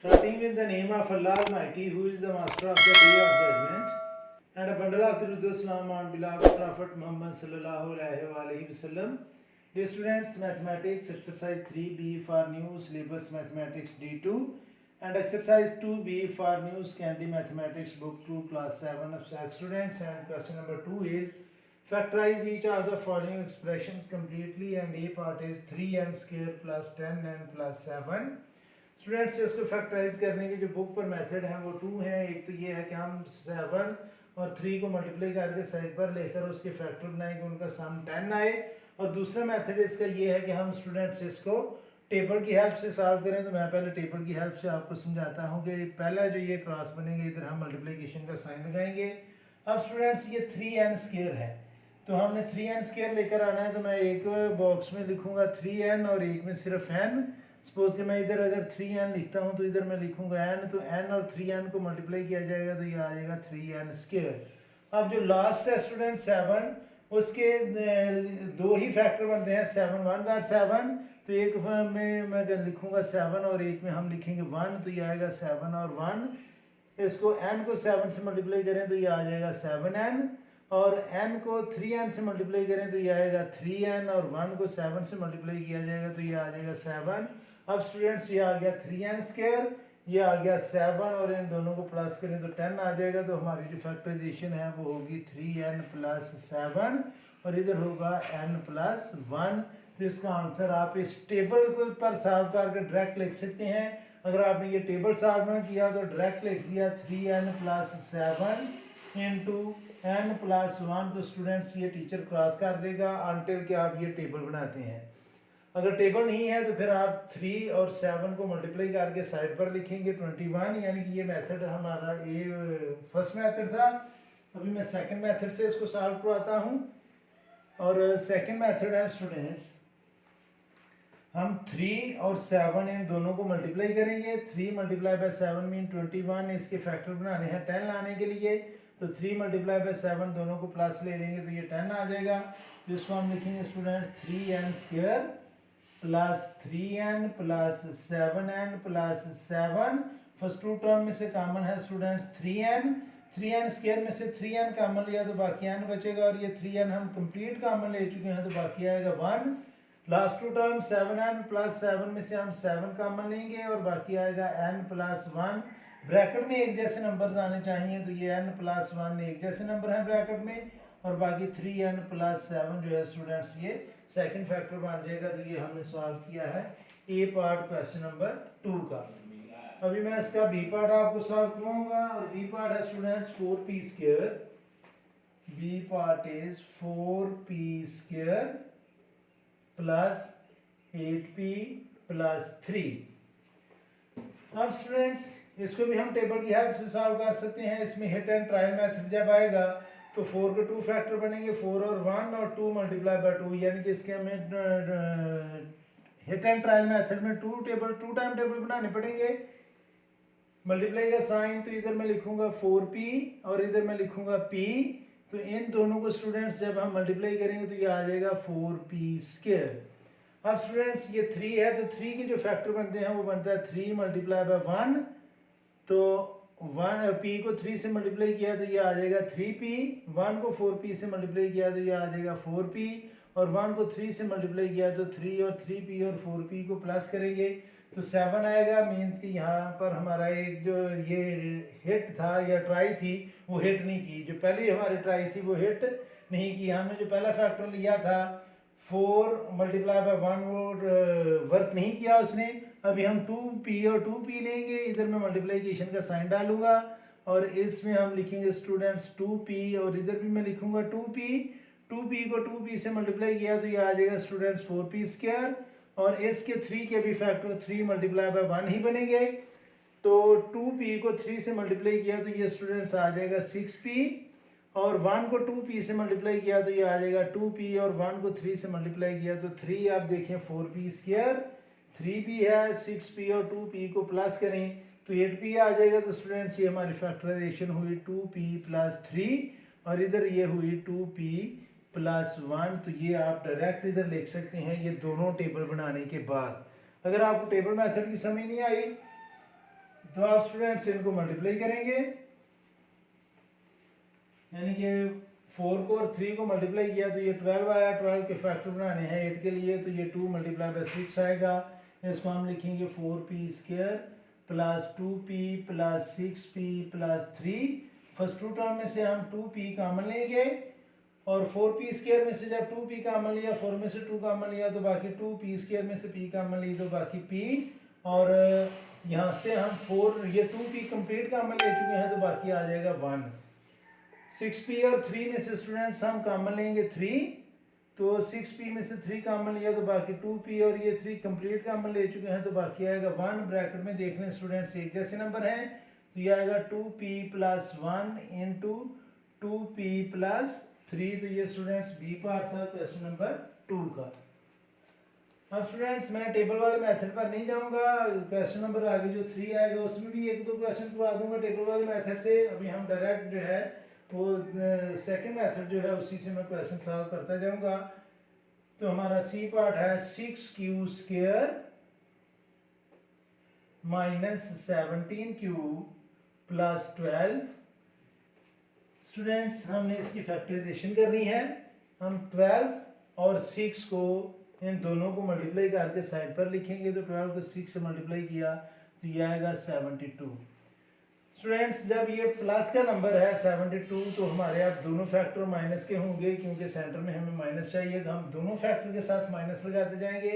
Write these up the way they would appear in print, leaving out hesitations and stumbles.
Starting with the name of Allah Almighty, who is the master of the day of judgment, and a bundle of the Islam and beloved Prophet Muhammad sallallahu alaihi wasallam. Dear students, mathematics exercise 3b for new syllabus mathematics D2 and exercise 2b for new Candy mathematics book 2 class 7 of SAC students, and question number 2 is factorize each of the following expressions completely, and A part is 3n square plus 10n plus 7. Students इसको factorise करने की जो book पर method है वो 2 हैं। एक तो ये है कि हम 7 और 3 को मल्टीप्लाई करके साइड पर लेकर उसके फैक्टर बनाएंगे, उनका सम 10 आए। और दूसरा मेथड इसका ये है कि हम स्टूडेंट्स इसको टेबल की हेल्प से सॉल्व करें। तो मैं पहले टेबल की हेल्प से आपको समझाता हूँ कि पहला जो ये क्रॉस बनेंगे इधर हम मल्टीप्लिकेशन का साइन लगाएंगे। अब स्टूडेंट्स ये 3n स्क्वायर है, तो हमने 3n स्क्वायर लेकर आना है। तो मैं एक बॉक्स में लिखूंगा 3n और एक में सिर्फ n। सपोज कि मैं इधर अगर 3n लिखता हूँ तो इधर मैं लिखूंगा n, तो n और 3n को मल्टीप्लाई किया जाएगा तो ये आ जाएगा 3n स्क्वायर। अब जो लास्ट है स्टूडेंट 7, उसके दो ही फैक्टर बनते हैं, 7 1 दैट 7। तो एक में मैं लिखूंगा 7 और एक में हम लिखेंगे 1, तो ये आएगा 7 और 1। इसको n को 7 से मल्टीप्लाई करें तो ये आ जाएगा 7n, और n को 3n से मल्टीप्लाई करें तो ये आएगा 3n, और 1 को 7 से मल्टीप्लाई किया जाएगा तो ये आ जाएगा 7। अब स्टूडेंट्स ये आ गया 3n स्क्वायर, ये आ गया 7, और इन दोनों को प्लस करें तो 10 आ जाएगा। तो हमारी जो फैक्टराइजेशन है वो होगी 3n प्लस 7 और इधर होगा n प्लस 1। तो इसका आंसर आप इस टेबल को पर सॉल्व करके डायरेक्ट लिख सकते हैं। अगर आपने ये टेबल सॉल्व ना किया तो डायरेक्ट लिख दिया 3n plus 7 into n plus 1। तो स्टूडेंट्स ये टीचर क्रॉस कर देगा अनटिल कि आप ये टेबल बनाते हैं। अगर टेबल नहीं है तो फिर आप 3 और 7 को मल्टीप्लाई करके साइड पर लिखेंगे 21, यानी कि ये मेथड हमारा ये फर्स्ट मेथड था। अभी मैं सेकंड मेथड से इसको सॉल्व करवाता हूँ। और सेकंड मेथड है स्टूडेंट्स, हम 3 और 7 इन दोनों को मल्टीप्लाई करेंगे। 3 मल्टीप्लाई बाय 7 मीन 21। इसके फैक्टर बनाने हैं 10 लाने के लिए, तो 3 मल्टीप्लाई बाय 7 दोनों को प्लस ले लेंगे तो ये 10 आ जाएगा। जिसको हम लिखेंगे students 3n square plus 3n plus 7n plus 7। First two term में से कॉमन है स्टूडेंट्स 3n स्क्वायर में से 3n कॉमन लिया तो बाकी n बचेगा, और ये 3n हम कंप्लीट कॉमन ले चुके हैं तो बाकी आएगा 1। Last to term 7n plus 7 में से हम 7 कॉमन लेंगे और बाकी आएगा n प्लस 1। ब्रैकेट में एक जैसे नंबर्स आने चाहिए, तो ये n प्लस 1 एक जैसे नंबर है ब्रैकेट में, और बाकी 3n प्लस 7 जो है स्टूडेंट्स ये सेकंड फैक्टर बन जाएगा। तो ये हमने सॉल्व किया है ए पार्ट क्वेश्चन नंबर 2 का। अभी मैं इसका बी पार्ट आपको सॉल्व कराऊंगा, और बी पार्ट है students 4p square. B part is 4p square plus 8p plus 3। अब स्टूडेंट्स इसको भी हम टेबल की हेल्प से सॉल्व कर सकते हैं। इसमें हिट एंड ट्रायल मेथड जब आएगा तो 4 के 2 फैक्टर बनेंगे, 4 और 1 और 2 मल्टीप्लाई बाय 2, यानी कि इसके हमें हिट एंड ट्रायल मेथड में 2 टाइम टेबल बनाने पड़ेंगे। मल्टीप्लाई का साइन, तो इधर मैं लिखूंगा 4p और इधर मैं लिखूंगा p। तो इन दोनों को स्टूडेंट्स जब हम मल्टीप्लाई करेंगे तो ये आ जाएगा 4p स्क्वायर। अब स्टूडेंट्स ये 3 है, तो 3 के जो फैक्टर बनते हैं वो बनता है 3 मल्टीप्लाई बाय 1। तो 1 p को 3 से मल्टीप्लाई किया तो ये आ जाएगा 3p। 1 को 4p से मल्टीप्लाई किया तो ये आ जाएगा 4p, और 1 को 3 से मल्टीप्लाई किया तो 3 और 3p और 4p को प्लस करेंगे तो 7 आएगा। मीन्स कि यहाँ पर हमारा एक जो ये हिट था या ट्राई थी वो हिट नहीं की, जो पहली हमारी ट्राई थी वो हिट नहीं की। हमने जो पहला फैक्टर लिया था 4 मल्टीप्लाई बाय 1 वो वर्क नहीं किया उसने। अभी हम 2p और 2p लेंगे, इधर मैं मल्टीप्लिकेशन का साइन डालूंगा और इसमें हम लिखेंगे स्टूडेंट्स 2p, और इधर भी मैं लिखूंगा 2p। 2p को 2p से मल्टीप्लाई किया तो ये आ जाएगा स्टूडेंट्स 4p स्क्वायर, और इसके 3 के भी फैक्टर 3 मल्टीप्लाई बाय 1 ही बनेंगे। तो 2p को 3 से मल्टीप्लाई किया तो ये स्टूडेंट्स आ जाएगा 6p, और 1 को 2p से मल्टीप्लाई किया तो ये आ जाएगा 2p, और 1 को 3 से मल्टीप्लाई किया तो 3। आप देखें 4p स्क्वायर 3p है, 6p और 2p को प्लस करें तो 8p आ जाएगा। तो स्टूडेंट्स ये हमारी फैक्टराइजेशन हुई 2p प्लस 3, और इधर ये हुई 2p प्लस 1। तो ये आप डायरेक्ट इधर लिख सकते हैं ये दोनों टेबल बनाने के बाद। अगर आपको टेबल मेथड की समझ नहीं आई तो आप स्टूडेंट्स इनको मल्टीप्लाई करेंगे, यानी कि 4 को और 3 को मल्टीप्लाई किया तो ये 12 आया। 12 के फैक्टर बनाने हैं 8 के लिए, तो ये 2 मल्टीप्लाई बाय 6 आएगा। इसको हम लिखेंगे 4p² plus 2p plus 6p plus 3। First two term में से हम 2p कॉमन लेंगे और 4p² में से जब 2p कॉमन लिया, 4 में से 2 कॉमन लिया तो बाकी 2p² में से p कॉमन ली तो बाकी p, और यहाँ से हम 4 ये 2p कंप्लीट कॉमन ले चुके हैं तो बाकी आ जाएगा 1। 6p और 3 में से स्टूडेंट्स हम कॉमन लेंगे 3, तो 6p में से 3 कॉमन लिया तो बाकी 2p और ये 3 कंप्लीट कॉमन ले चुके हैं तो बाकी आएगा 1। ब्रैकेट में देख लें स्टूडेंट्स एक जैसे नंबर हैं तो ये आएगा 2p plus 1 into 2p plus 3। तो ये स्टूडेंट्स बी पार्ट था क्वेश्चन नंबर 2 का। अब स्टूडेंट्स मैं टेबल वाले मेथड पर नहीं जाऊंगा, क्वेश्चन नंबर आगे जो 3 आएगा उसमें भी एक दो क्वेश्चन करवा दूंगा टेबल वाले मेथड से। अभी हम डायरेक्ट जो है वो सेकंड मेथड जो है उसी से मैं क्वेश्चन सॉल्व करता जाऊंगा। तो हमारा सी पार्ट है 6q² minus 17q plus 12। Students हमने इसकी फैक्टराइजेशन करनी है। हम 12 और 6 को इन दोनों को मल्टीप्लाई करके साइड पर लिखेंगे, तो 12 को 6 से मल्टीप्लाई किया तो ये आएगा 72। स्टूडेंट्स जब ये प्लस का नंबर है 72 तो हमारे आप दोनों फैक्टर माइनस के होंगे, क्योंकि सेंटर में हमें माइनस चाहिए, तो हम दोनों फैक्टर के साथ माइनस लगाते जाएंगे।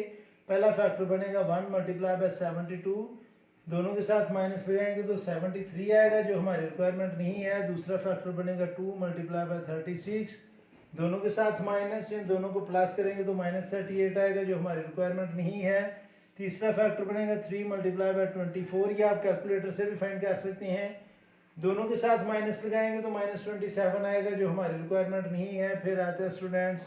पहला फैक्टर बनेगा 1 मल्टीप्लाई बाय 72, दोनों के साथ माइनस लगाएंगे तो 73 आएगा जो हमारी रिक्वायरमेंट नहीं है। दूसरा फैक्टर बनेगा 2 मल्टीप्लाई बाय 36, दोनों के साथ माइनस, इन दोनों को प्लस करेंगे तो माइनस 38 आएगा जो हमारी रिक्वायरमेंट नहीं है। तीसरा फैक्टर बनेगा 3 मल्टीप्लाई बाय 24, ये आप कैलकुलेटर से भी फाइंड कर सकते हैं। दोनों के साथ माइनस लगाएंगे तो माइनस 27 आएगा जो हमारी रिक्वायरमेंट नहीं है। फिर आता है स्टूडेंट्स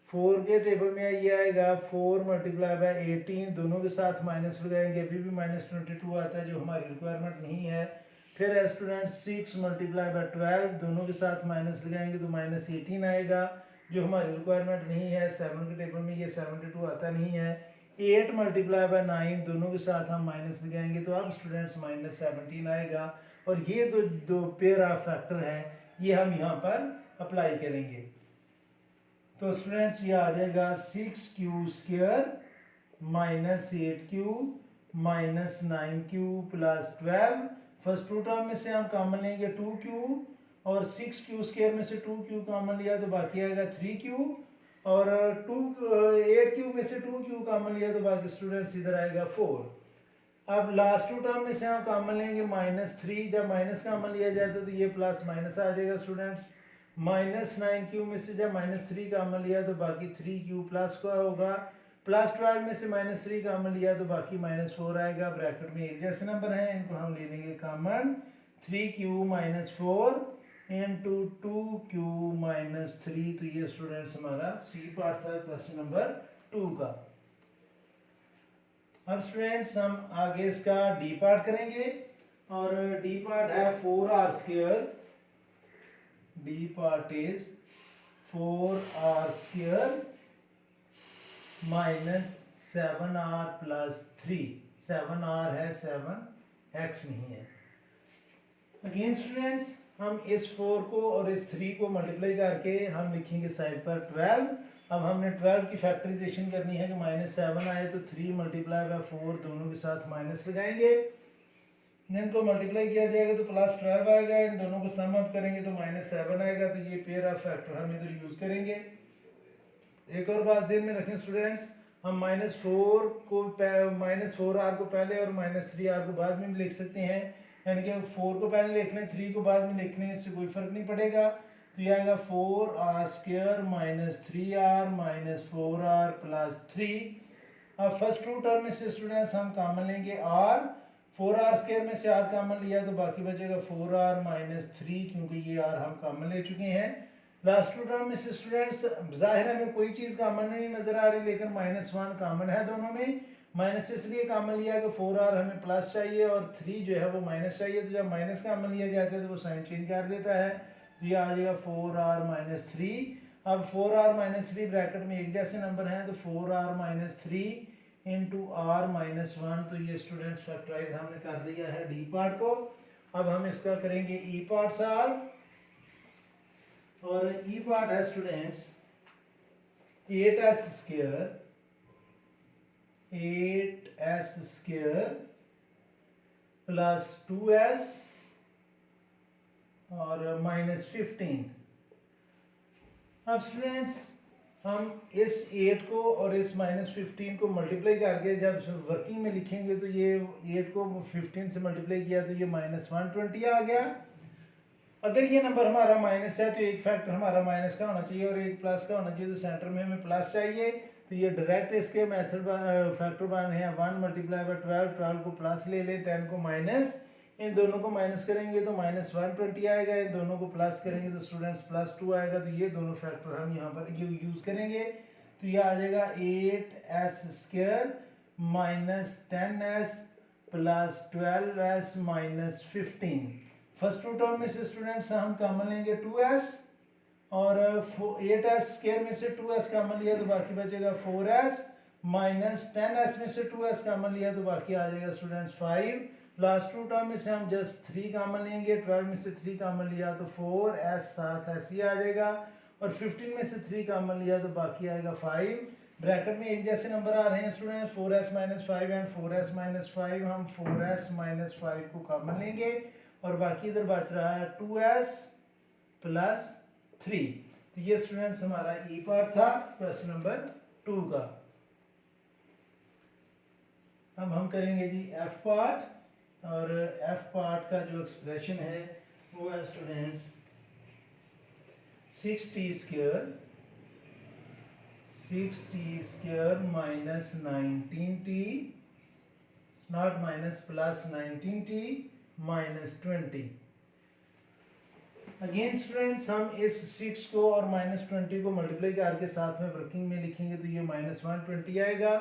4 के टेबल में ये आएगा 4 मल्टीप्लाई बाय 18, दोनों के साथ माइनस लगाएंगे अभी भी माइनस 22 आता है जो हमारी रिक्वायरमेंट नहीं है। फिर है स्टूडेंट 6 मल्टीप्लाई बाय 12, दोनों के साथ माइनस लगाएंगे तो माइनस 18 आएगा जो हमारी रिक्वायरमेंट नहीं है। 7 के टेबल में ये 72 आता नहीं है। 8 मल्टीप्लाई बाय 9, दोनों के साथ हम माइनस लगाएंगे तो अब स्टूडेंट्स माइनस 17 आएगा। और ये दो पेयर ऑफ फैक्टर है ये हम यहाँ पर अप्लाई करेंगे। तो स्टूडेंट्स ये आ जाएगा 6q² minus 8q minus 9q plus 12। First two term में से हम कॉमन लेंगे 2q और 6q² में से 2q कॉमन लिया तो बाकी आएगा 3q, और 8q में से 2q कॉमन लिया तो बाकी स्टूडेंट्स इधर आएगा 4। अब लास्ट टू टर्म में से हम कॉमन लेंगे -3, जब माइनस कॉमन लिया जाता है तो ये प्लस माइनस आ जाएगा स्टूडेंट्स। -9q में से जब -3 कॉमन लिया तो बाकी 3q प्लस का होगा। प्लस 12 में से -3 कॉमन लिया तो बाकी -4 आएगा। ब्रैकेट में एक जैसे नंबर हैं इनको हम ले लेंगे कॉमन। 3q - 4 into 2q - 3। तो ये स्टूडेंट्स हमारा सी पार्ट था क्वेश्चन नंबर 2 का। अब स्टूडेंट्स हम आगे इसका डी पार्ट करेंगे और डी पार्ट है 4r²। D part is 4r² minus 7r plus 3। 7r है 7x नहीं है। अगेन स्टूडेंट्स हम इस 4 को और इस 3 को मल्टीप्लाई करके हम लिखेंगे साइड पर 12। अब हमने 12 की फैक्टराइजेशन करनी है कि -7 आए तो 3 मल्टीप्लाई बाय 4, दोनों के साथ माइनस लगाएंगे, इनको मल्टीप्लाई किया जाएगा तो +12 आएगा। इन दोनों को सम अप करेंगे तो -7 आएगा। तो ये पेयर ऑफ फैक्टर हम इधर यूज करेंगे। एक और बात ध्यान में रखें स्टूडेंट्स, हम -4r को पहले और -3r को बाद में भी लिख सकते हैं, यानी कि 4 को पहले लिख लें 3 को बाद में लिख लें, इससे कोई फर्क नहीं पड़ेगा। तो ये आएगा 4r² minus 3r minus 4r plus 3। अब फर्स्ट टू टर्म में से स्टूडेंट्स हम कॉमन लेंगे r, 4r² में से r कॉमन लिया तो बाकी बचेगा 4r माइनस 3, क्योंकि ये r हम कॉमन ले चुके हैं। लास्ट टू टर्म में से स्टूडेंट्स जाहिर है हमें कोई चीज़ कॉमन नहीं नजर आ रही, लेकिन -1 कॉमन है दोनों में। माइनस इसलिए कॉमन लिया कि 4r हमें प्लस चाहिए और 3 जो है वो माइनस चाहिए, तो जब माइनस कॉमन लिया जाता है तो वो साइन चेंज कर देता है। तो ये आ जाएगा 4r माइनस 3। अब 4r माइनस 3 ब्रैकेट में एक जैसे नंबर हैं तो 4r minus 3 into are minus 1। तो ये स्टूडेंट्स फैक्टराइज हमने कर दिया है डी पार्ट को। अब हम इसका करेंगे ई पार्ट सॉल्व, और ई पार्ट है students 8s square plus 2s और माइनस 15। अब स्टूडेंट्स हम इस 8 को और इस माइनस 15 को मल्टीप्लाई करके जब वर्किंग में लिखेंगे तो ये 8 को 15 से मल्टीप्लाई किया तो ये माइनस 120 आ गया। अगर ये नंबर हमारा माइनस है तो एक फैक्टर हमारा माइनस का होना चाहिए और एक प्लस का होना चाहिए, तो सेंटर में हमें प्लस चाहिए। तो ये डायरेक्ट इसके मेथड फैक्टर बन रहे हैं 1 मल्टीप्लाई बाय 12, 12 को प्लस ले लें, 10 को माइनस, इन दोनों को माइनस करेंगे तो माइनस 120 आएगा, इन दोनों को प्लस करेंगे तो स्टूडेंट्स प्लस 2 आएगा। तो ये दोनों फैक्टर हम यहाँ पर ये यूज़ करेंगे। तो ये आ जाएगा 8s square minus 10s plus 12s minus 15। First two term में से स्टूडेंट्स हम कॉमन लेंगे 2s, और 8s स्क्वायर में से 2s कॉमन लिया तो बाकी बचेगा 4s, माइनस 10s में से 2s कॉमन लिया तो बाकी आ जाएगा स्टूडेंट्स 5। लास्ट टू टर्म में से हम जस्ट 3 कॉमन लेंगे, 12 में से 3 कॉमन लिया तो 4s, साथ ऐसे ही आ जाएगा, और 15 में से 3 कॉमन लिया तो बाकी आएगा 5। ब्रैकेट में एक जैसे नंबर आ रहे हैं students 4s minus 5 and 4s minus 5। हम 4s माइनस 5 को कॉमन लेंगे और बाकी इधर बच रहा है 2s प्लस 3। तो ये स्टूडेंट्स हमारा ई पार्ट था क्वेश्चन नंबर 2 का। अब हम करेंगे जी एफ पार्ट, और एफ पार्ट का जो एक्सप्रेशन है वो है students 6t square minus 19t, not minus, plus 19t minus 20। Again students हम इस 6 को और माइनस 20 को मल्टीप्लाई करके साथ में वर्किंग में लिखेंगे तो ये माइनस 120 आएगा।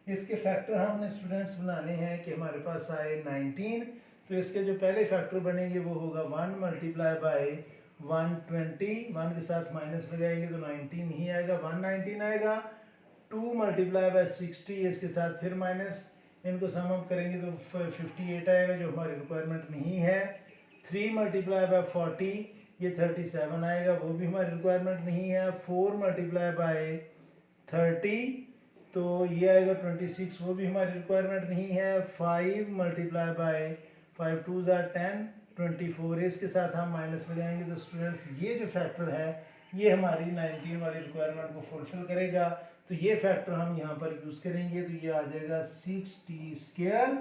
इसके फैक्टर हमने स्टूडेंट्स बनाने हैं कि हमारे पास आए 19। तो इसके जो पहले फैक्टर बनेंगे वो होगा 1 मल्टीप्लाई बाय 120, 1 के साथ माइनस लगाएंगे तो 19 नहीं आएगा, 119 आएगा। 2 मल्टीप्लाई बाय 60, इसके साथ फिर माइनस, इनको सम अप करेंगे तो 58 आएगा जो हमारी रिक्वायरमेंट नहीं है। 3 मल्टीप्लाई बाय 40, ये 37 आएगा, वो भी हमारी रिक्वायरमेंट नहीं है। 4 मल्टीप्लाई बाय 30, तो ये आएगा 26, वो भी हमारी रिक्वायरमेंट नहीं है। 5 मल्टीप्लाई बाय 5 2 10, 24, इसके साथ हम माइनस लगाएंगे तो स्टूडेंट्स ये जो फैक्टर है ये हमारी 19 वाली रिक्वायरमेंट को फुलफिल करेगा। तो ये फैक्टर हम यहाँ पर यूज़ करेंगे, तो ये आ जाएगा 6t स्क्वायर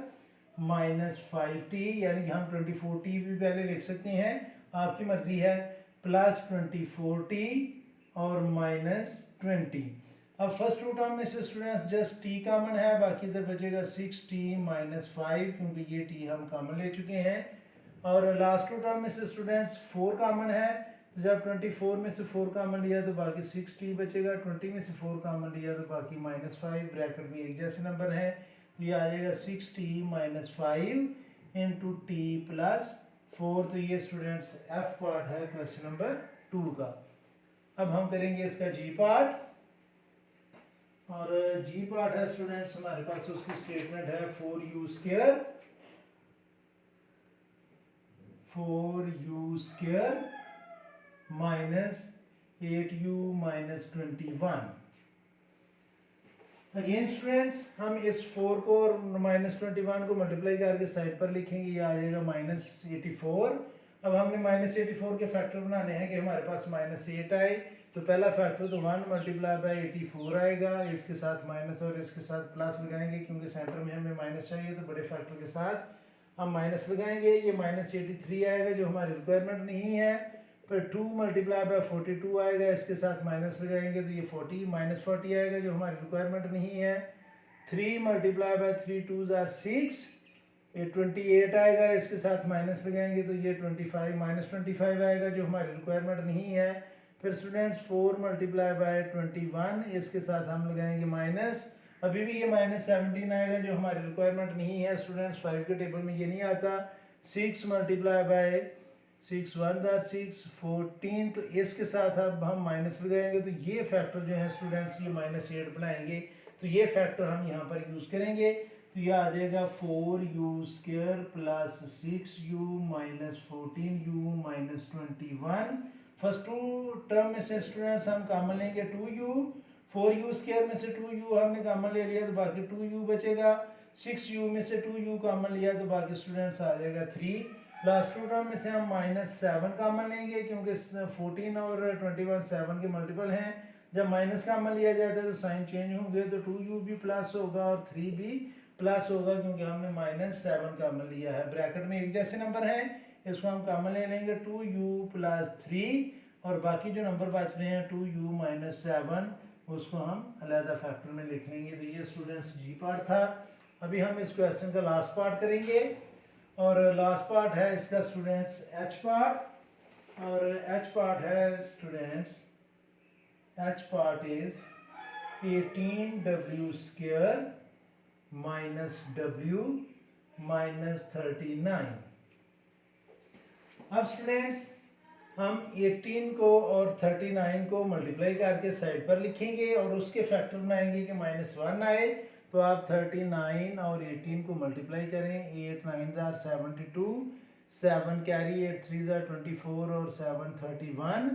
माइनस 5t, यानी कि हम 24t भी पहले लिख सकते हैं, आपकी मर्जी है, प्लस 24t और माइनस 20। अब फर्स्ट टू टर्म में से स्टूडेंट्स जस्ट t कॉमन है, बाकी इधर बचेगा 6t माइनस 5, क्योंकि ये t हम कॉमन ले चुके हैं। और लास्ट टू टर्म में से स्टूडेंट्स 4 कॉमन है, तो जब 24 में से 4 कॉमन लिया तो बाकी 6t बचेगा, 20 में से 4 कॉमन लिया तो बाकी माइनस 5। ब्रैकेट में एक जैसे नंबर है, तो ये आ जाएगा 6t minus 5 into t plus 4। तो ये स्टूडेंट्स एफ पार्ट है क्वेश्चन नंबर 2 का। अब हम करेंगे इसका जी पार्ट, और जी पार्ट है स्टूडेंट्स हमारे पास उसकी स्टेटमेंट है 4u square minus 8u minus 21। Again students हम इस 4 को और माइनस 21 को मल्टीप्लाई करके साइड पर लिखेंगे, ये आ जाएगा माइनस 84। अब हमने माइनस 84 के फैक्टर बनाने हैं कि हमारे पास माइनस 8 आए। तो पहला फैक्टर तो 1 मल्टीप्लाई बाय 84 आएगा, इसके साथ माइनस और इसके साथ प्लस लगाएंगे, क्योंकि सेंटर में हमें माइनस चाहिए तो बड़े फैक्टर के साथ हम माइनस लगाएंगे। ये माइनस 83 आएगा जो हमारी रिक्वायरमेंट नहीं है। फिर 2 मल्टीप्लाई बाय 42 आएगा, इसके साथ माइनस लगाएंगे तो ये 40 माइनस 40 आएगा जो हमारी रिक्वायरमेंट नहीं है। 3 मल्टीप्लाई बाय 3 2s are 6, ये 28 आएगा, इसके साथ माइनस लगाएंगे तो ये 25 माइनस 25 आएगा जो हमारी रिक्वायरमेंट नहीं है। फिर स्टूडेंट्स 4 मल्टीप्लाई बाय 21, इसके साथ हम लगाएंगे माइनस, अभी भी ये माइनस 17 आएगा जो हमारी रिक्वायरमेंट नहीं है स्टूडेंट्स, 5 के टेबल में ये नहीं आता। 6 मल्टीप्लाई बाय 6 1 are 6 14, तो इसके साथ अब हम माइनस लगाएंगे तो ये फैक्टर जो है स्टूडेंट्स ये माइनस 8 बनाएंगे। तो ये फैक्टर हम यहाँ पर यूज़ करेंगे। तो ये आ जाएगा 4u² plus 6u minus 14u minus 21। First two term में से स्टूडेंट्स हम कॉमन लेंगे 2u, 4u² में से 2u हमने कॉमन ले लिया तो बाकी 2u बचेगा, 6u में से 2u कॉमन लिया तो बाकी स्टूडेंट्स आ जाएगा 3। लास्ट टू टर्म में से हम -7 कॉमन लेंगे क्योंकि 14 और 21 7 के मल्टीपल हैं। जब माइनस कॉमन लिया जाता है तो साइन चेंज होंगे, तो 2u भी प्लस होगा और 3 भी प्लस होगा क्योंकि हमने -7 कॉमन लिया है। ब्रैकेट में एक जैसे नंबर हैं, इसको हम कॉमन ले लेंगे 2u प्लस 3 और बाकी जो नंबर बच रहे हैं 2u माइनस 7 उसको हम अलग फैक्टर में लिख लेंगे। तो ये स्टूडेंट्स जी पार्ट था। अभी हम इस क्वेश्चन का लास्ट पार्ट करेंगे और लास्ट पार्ट है इसका स्टूडेंट्स एच पार्ट, और एच पार्ट है students, H part is 18w² minus w minus 39। अब स्टूडेंट्स हम 18 को और 39 को मल्टीप्लाई करके साइड पर लिखेंगे और उसके फैक्टर बनाएंगे कि -1 आए। तो आप 39 और 18 को मल्टीप्लाई करें, 8 9 जार 72, 7 कैरी 8 3 जार 24 और 7 31,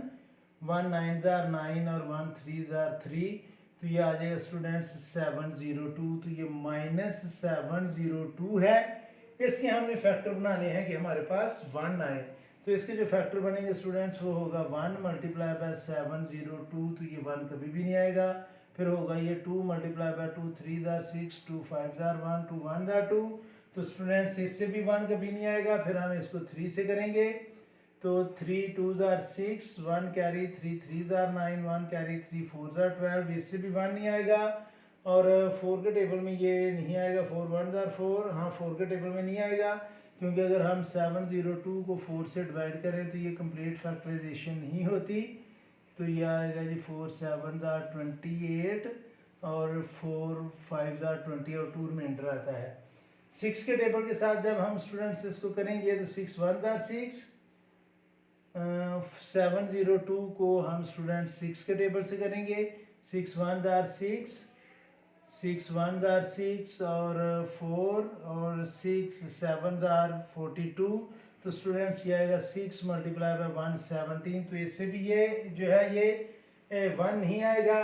1 9 जार 9 और 1 3 जार 3। तो ये आ जाएगा स्टूडेंट्स 702। तो ये -702 है। इसके हमने फैक्टर बनाने हैं कि हमारे पास 1 आए। तो इसके जो फैक्टर बनेंगे स्टूडेंट्स वो होगा 1 मल्टीप्लाई बाय 702, तो ये 1 कभी भी नहीं आएगा। फिर होगा ये 2 multiply by 2 3 jar 6, 2 5 jar 1, 2 1 jar 2। तो स्टूडेंट्स इससे भी 1 कभी नहीं आएगा। फिर हम इसको 3 से करेंगे तो 3 2 jar 6, 1 carry 3 3 jar 9, 1 carry 3 4 jar 12, इससे भी 1 नहीं आएगा। और 4 के टेबल में ये नहीं आएगा, 4 1 जार 4, हाँ 4 के टेबल में नहीं आएगा क्योंकि अगर हम 702 को 4 से डिवाइड करें तो ये कंप्लीट फैक्टराइजेशन नहीं होती। तो ये आएगा जी 4 7 जार 28 और 4 5 जार 20 और 2 रिमाइंडर आता है। 6 के टेबल के साथ जब हम स्टूडेंट्स इसको करेंगे तो 6 1 जार 6, 702 को हम स्टूडेंट 6 के टेबल से करेंगे, 6 1 जार 6, 6 1 जार 6 और 4 और 6 7 जार 42। तो स्टूडेंट्स ये आएगा 6 मल्टीप्लाई बाय 117। तो इससे भी ये जो है ये 1 नहीं आएगा।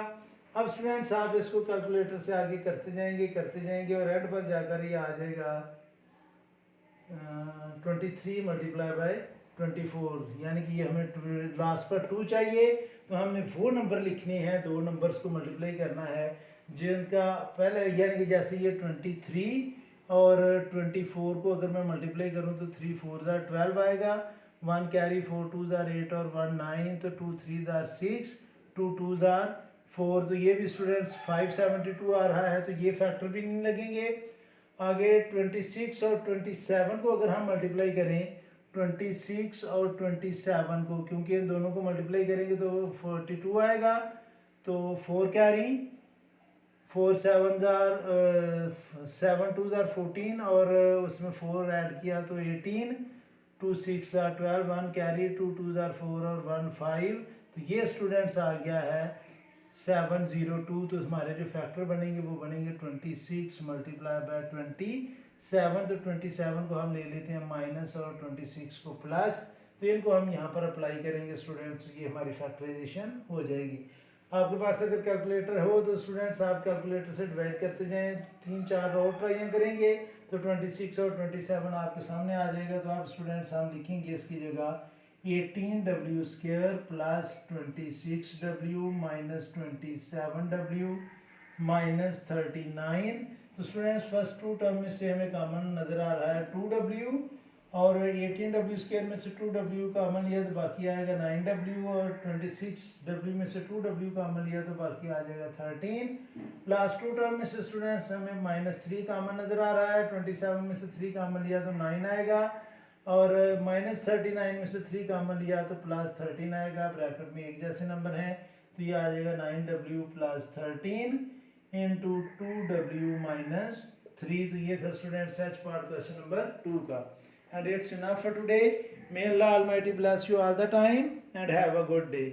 अब स्टूडेंट्स आप इसको कैलकुलेटर से आगे करते जाएंगे और एंड पर जाकर ये आ जाएगा 23 मल्टीप्लाई बाय 24, यानी कि ये हमें लास्ट पर 2 चाहिए। तो हमने वो नंबर लिखने हैं, 2 नंबर्स को मल्टीप्लाई करना है जिनका पहले, यानी कि जैसे ये 23 और 24 को अगर मैं मल्टीप्लाई करूं तो 3 4 जार 12 आएगा, 1 कैरी 4 2 जार 8 और 1 9, तो 2 3 जार 6, 2 2 जार 4। तो ये भी स्टूडेंट्स 572 आ रहा है, तो ये फैक्टर भी नहीं लगेंगे। आगे 26 और 27 को अगर हम मल्टीप्लाई करें, 26 और 27 को, क्योंकि इन दोनों को मल्टीप्लाई करेंगे तो 42 आएगा। तो 4 कैरी 4 7 जार 7 2 जार 14 और उसमें 4 ऐड किया तो 18, 2 6 जार 12, 1 कैरी 2 2 जार 4 और 1 5। तो ये स्टूडेंट्स आ गया है 702। तो हमारे जो फैक्टर बनेंगे वो बनेंगे 26 मल्टीप्लाई बाय 27। तो 27 को हम ले लेते हैं माइनस और 26 को प्लस। तो इनको हम यहाँ पर अप्लाई करेंगे स्टूडेंट्स, ये हमारी फैक्टराइजेशन हो जाएगी। आपके पास अगर कैलकुलेटर हो तो स्टूडेंट्स आप कैलकुलेटर से डिवाइड करते जाएं, 3-4 और ट्राइयाँ करेंगे तो 26 और 27 आपके सामने आ जाएगा। तो आप स्टूडेंट्स हम लिखेंगे इसकी जगह 18w² plus 26w minus 27w minus 39। तो स्टूडेंट्स फर्स्ट 2 टर्म में से हमें कॉमन नज़र आ रहा है 2w, और 18w² में से 2w कॉमन लिया तो बाकी आएगा 9w, और 26w में से 2w कॉमन लिया तो बाकी आ जाएगा 13। लास्ट 2 टर्म में से स्टूडेंट्स हमें -3 कॉमन नज़र आ रहा है, 27 में से 3 कॉमन लिया तो 9 आएगा, और -39 में से 3 कॉमन लिया तो +13 आएगा। ब्रैकेट में एक जैसे नंबर हैं, तो ये आ जाएगा 9w + 13 इंटू 2w माइनस 3। तो ये था students H part question number 2 का। And it's enough for today. May Allah Almighty bless you all the time and have a good day.